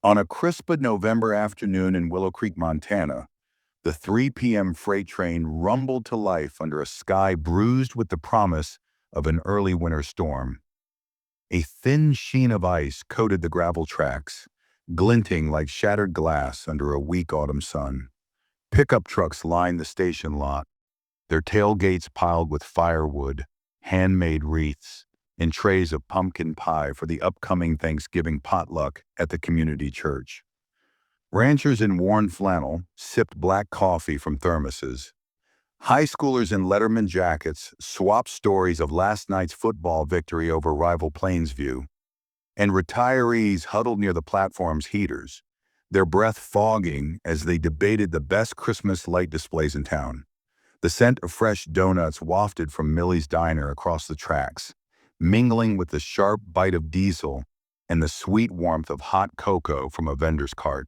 On a crisp November afternoon in Willow Creek, Montana, the 3 p.m. freight train rumbled to life under a sky bruised with the promise of an early winter storm. A thin sheen of ice coated the gravel tracks, glinting like shattered glass under a weak autumn sun. Pickup trucks lined the station lot, their tailgates piled with firewood, handmade wreaths, and trays of pumpkin pie for the upcoming Thanksgiving potluck at the community church. Ranchers in worn flannel sipped black coffee from thermoses. High schoolers in Letterman jackets swapped stories of last night's football victory over rival Plainsview, and retirees huddled near the platform's heaters, their breath fogging as they debated the best Christmas light displays in town. The scent of fresh donuts wafted from Millie's diner across the tracks, mingling with the sharp bite of diesel and the sweet warmth of hot cocoa from a vendor's cart.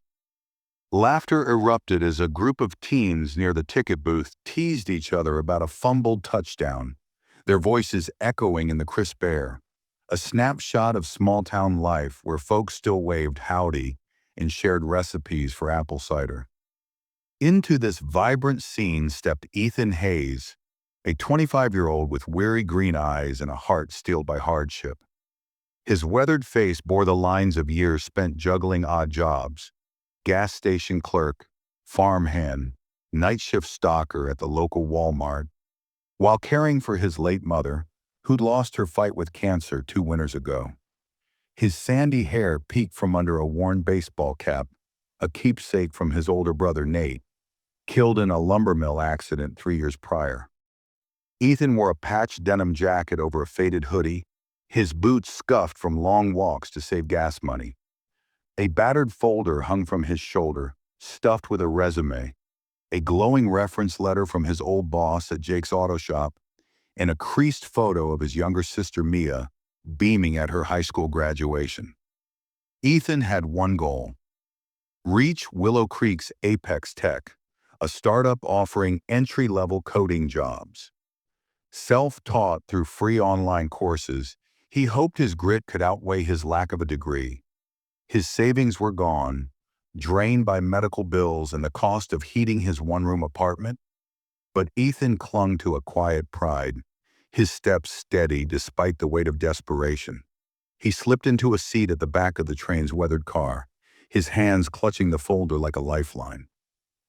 Laughter erupted as a group of teens near the ticket booth teased each other about a fumbled touchdown, their voices echoing in the crisp air. A snapshot of small-town life where folks still waved howdy and shared recipes for apple cider. Into this vibrant scene stepped Ethan Hayes, a 25-year-old with weary green eyes and a heart steeled by hardship. His weathered face bore the lines of years spent juggling odd jobs: gas station clerk, farmhand, night shift stalker at the local Walmart, while caring for his late mother, who'd lost her fight with cancer 2 winters ago. His sandy hair peeked from under a worn baseball cap, a keepsake from his older brother Nate, killed in a lumber mill accident 3 years prior. Ethan wore a patched denim jacket over a faded hoodie, his boots scuffed from long walks to save gas money. A battered folder hung from his shoulder, stuffed with a resume, a glowing reference letter from his old boss at Jake's auto shop, and a creased photo of his younger sister Mia beaming at her high school graduation. Ethan had one goal: reach Willow Creek's Apex Tech, a startup offering entry-level coding jobs. Self-taught through free online courses, he hoped his grit could outweigh his lack of a degree. His savings were gone, drained by medical bills and the cost of heating his one-room apartment. But Ethan clung to a quiet pride, his steps steady despite the weight of desperation. He slipped into a seat at the back of the train's weathered car, his hands clutching the folder like a lifeline.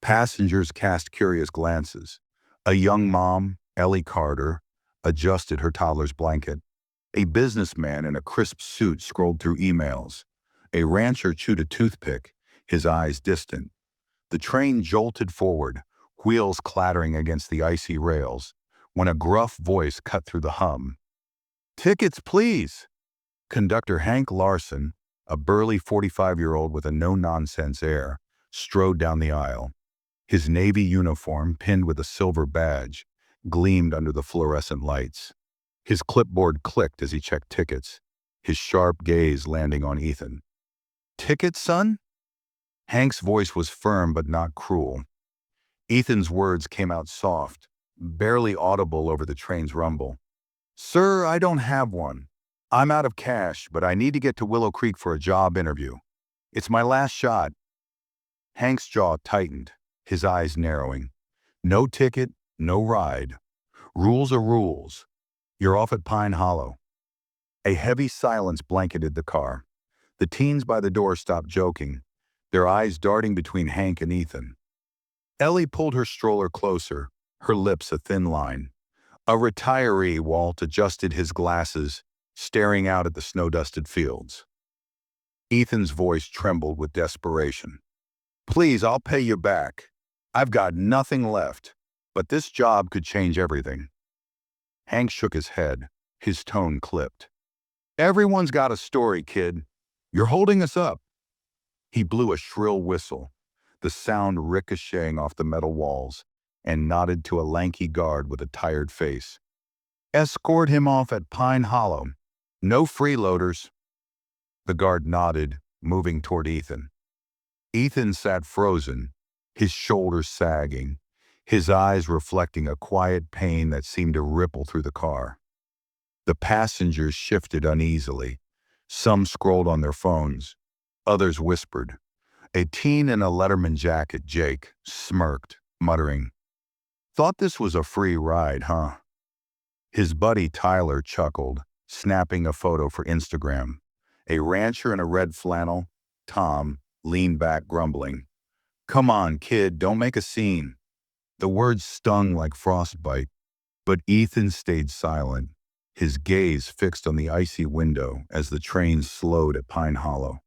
Passengers cast curious glances. A young mom, Ellie Carter, adjusted her toddler's blanket. A businessman in a crisp suit scrolled through emails. A rancher chewed a toothpick, his eyes distant. The train jolted forward, wheels clattering against the icy rails, when a gruff voice cut through the hum. "Tickets, please!" Conductor Hank Larson, a burly 45-year-old with a no-nonsense air, strode down the aisle. His navy uniform, pinned with a silver badge, gleamed under the fluorescent lights. His clipboard clicked as he checked tickets, his sharp gaze landing on Ethan. "Tickets, son?" Hank's voice was firm but not cruel. Ethan's words came out soft, barely audible over the train's rumble. "Sir, I don't have one. I'm out of cash, but I need to get to Willow Creek for a job interview. It's my last shot." Hank's jaw tightened, his eyes narrowing. "No ticket, no ride. Rules are rules. You're off at Pine Hollow." A heavy silence blanketed the car. The teens by the door stopped joking, their eyes darting between Hank and Ethan. Ellie pulled her stroller closer, her lips a thin line. A retiree, Walt adjusted his glasses, staring out at the snow-dusted fields. Ethan's voice trembled with desperation. "Please, I'll pay you back. I've got nothing left, but this job could change everything." Hank shook his head, his tone clipped. "Everyone's got a story, kid. You're holding us up." He blew a shrill whistle, the sound ricocheting off the metal walls, and nodded to a lanky guard with a tired face. "Escort him off at Pine Hollow. No freeloaders." The guard nodded, moving toward Ethan. Ethan sat frozen, his shoulders sagging, his eyes reflecting a quiet pain that seemed to ripple through the car. The passengers shifted uneasily. Some scrolled on their phones. Others whispered. A teen in a Letterman jacket, Jake, smirked, muttering, "Thought this was a free ride, huh?" His buddy Tyler chuckled, snapping a photo for Instagram. A rancher in a red flannel, Tom, leaned back grumbling. "Come on, kid, don't make a scene." The words stung like frostbite, but Ethan stayed silent, his gaze fixed on the icy window as the train slowed at Pine Hollow.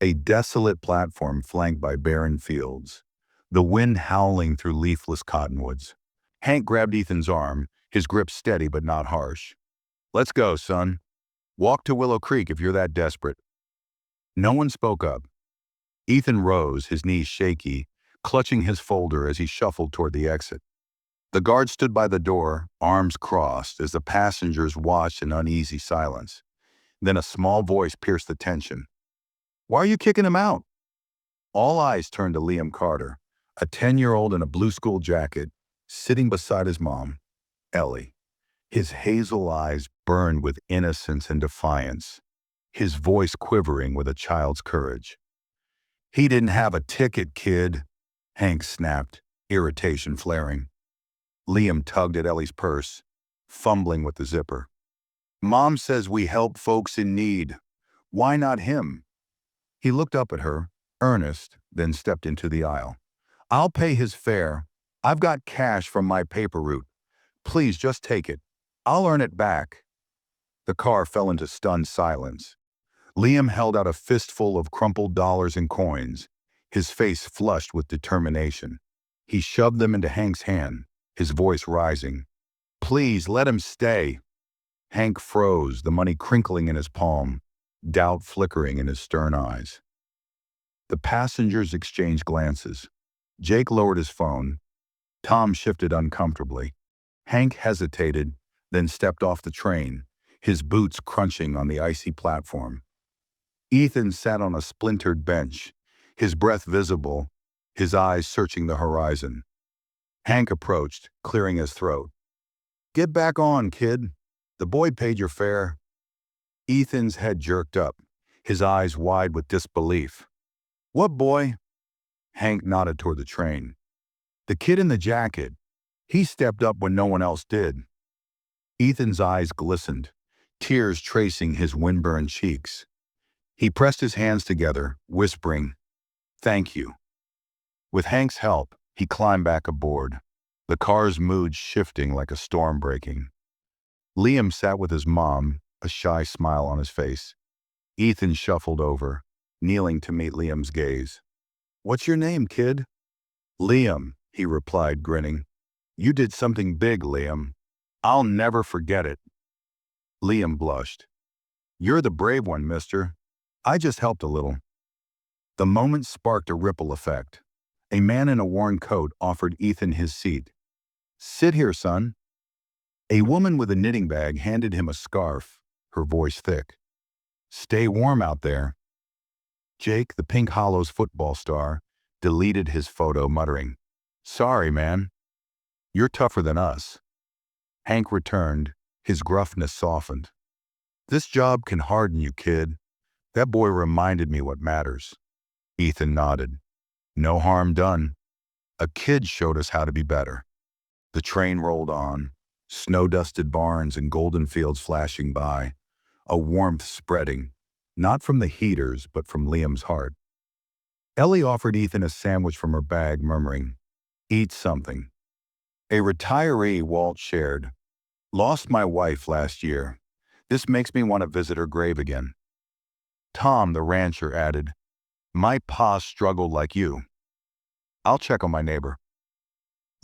A desolate platform flanked by barren fields, the wind howling through leafless cottonwoods. Hank grabbed Ethan's arm, his grip steady but not harsh. "Let's go, son. Walk to Willow Creek if you're that desperate." No one spoke up. Ethan rose, his knees shaky, clutching his folder as he shuffled toward the exit. The guard stood by the door, arms crossed, as the passengers watched in uneasy silence. Then a small voice pierced the tension. "Why are you kicking him out?" All eyes turned to Liam Carter, a 10-year-old in a blue school jacket, sitting beside his mom, Ellie. His hazel eyes burned with innocence and defiance, his voice quivering with a child's courage. "He didn't have a ticket, kid," Hank snapped, irritation flaring. Liam tugged at Ellie's purse, fumbling with the zipper. "Mom says we help folks in need. Why not him?" He looked up at her, earnest, then stepped into the aisle. "I'll pay his fare. I've got cash from my paper route. Please just take it. I'll earn it back." The car fell into stunned silence. Liam held out a fistful of crumpled dollars and coins, his face flushed with determination. He shoved them into Hank's hand, his voice rising. "Please, let him stay." Hank froze, the money crinkling in his palm, doubt flickering in his stern eyes. The passengers exchanged glances. Jake lowered his phone. Tom shifted uncomfortably. Hank hesitated, then stepped off the train, his boots crunching on the icy platform. Ethan sat on a splintered bench, his breath visible, his eyes searching the horizon. Hank approached, clearing his throat. "Get back on, kid. The boy paid your fare." Ethan's head jerked up, his eyes wide with disbelief. "What boy?" Hank nodded toward the train. "The kid in the jacket. He stepped up when no one else did." Ethan's eyes glistened, tears tracing his windburned cheeks. He pressed his hands together, whispering, "Thank you." With Hank's help, he climbed back aboard, the car's mood shifting like a storm breaking. Liam sat with his mom, a shy smile on his face. Ethan shuffled over, kneeling to meet Liam's gaze. "What's your name, kid?" "Liam," he replied, grinning. "You did something big, Liam. I'll never forget it." Liam blushed. "You're the brave one, mister. I just helped a little." The moment sparked a ripple effect. A man in a worn coat offered Ethan his seat. "Sit here, son." A woman with a knitting bag handed him a scarf, her voice thick. "Stay warm out there." Jake, the Pink Hollows football star, deleted his photo, muttering, "Sorry, man. You're tougher than us." Hank returned, his gruffness softened. "This job can harden you, kid. That boy reminded me what matters." Ethan nodded. "No harm done. A kid showed us how to be better." The train rolled on, snow-dusted barns and golden fields flashing by, a warmth spreading, not from the heaters, but from Liam's heart. Ellie offered Ethan a sandwich from her bag, murmuring, "Eat something." A retiree, Walt shared, "Lost my wife last year. This makes me want to visit her grave again." Tom, the rancher, added, "My pa struggled like you. I'll check on my neighbor."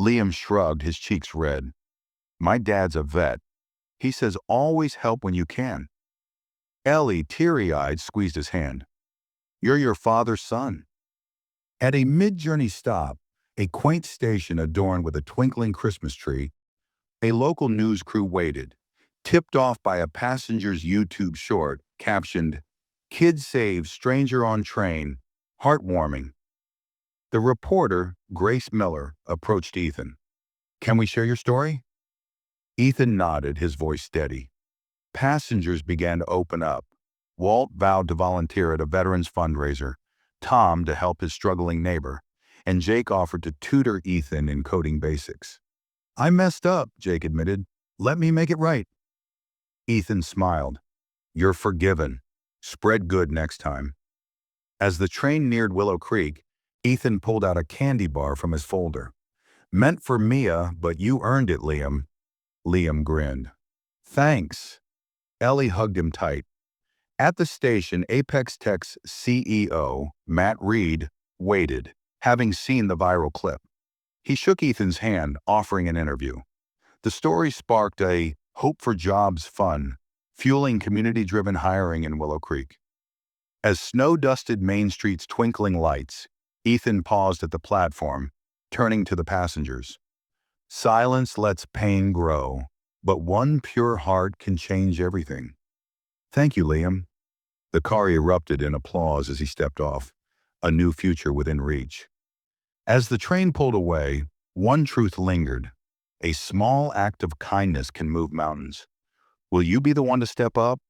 Liam shrugged, his cheeks red. "My dad's a vet. He says always help when you can." Ellie, teary-eyed, squeezed his hand. "You're your father's son." At a mid-journey stop, a quaint station adorned with a twinkling Christmas tree, a local news crew waited, tipped off by a passenger's YouTube short captioned, "Kid saves stranger on train, heartwarming." The reporter, Grace Miller, approached Ethan. "Can we share your story?" Ethan nodded, his voice steady. Passengers began to open up, Walt vowed to volunteer at a veterans fundraiser, Tom to help his struggling neighbor, and Jake offered to tutor Ethan in coding basics. "I messed up," Jake admitted. "Let me make it right." Ethan smiled. "You're forgiven. Spread good next time." As the train neared Willow Creek, Ethan pulled out a candy bar from his folder. "Meant for Mia, but you earned it, Liam." Liam grinned. "Thanks." Ellie hugged him tight. At the station, Apex Tech's CEO, Matt Reed, waited, having seen the viral clip. He shook Ethan's hand, offering an interview. The story sparked a Hope for Jobs fund, fueling community-driven hiring in Willow Creek. As snow dusted Main Street's twinkling lights, Ethan paused at the platform, turning to the passengers. "Silence lets pain grow, but one pure heart can change everything." "Thank you, Liam." The car erupted in applause as he stepped off, a new future within reach. As the train pulled away, one truth lingered. A small act of kindness can move mountains. Will you be the one to step up,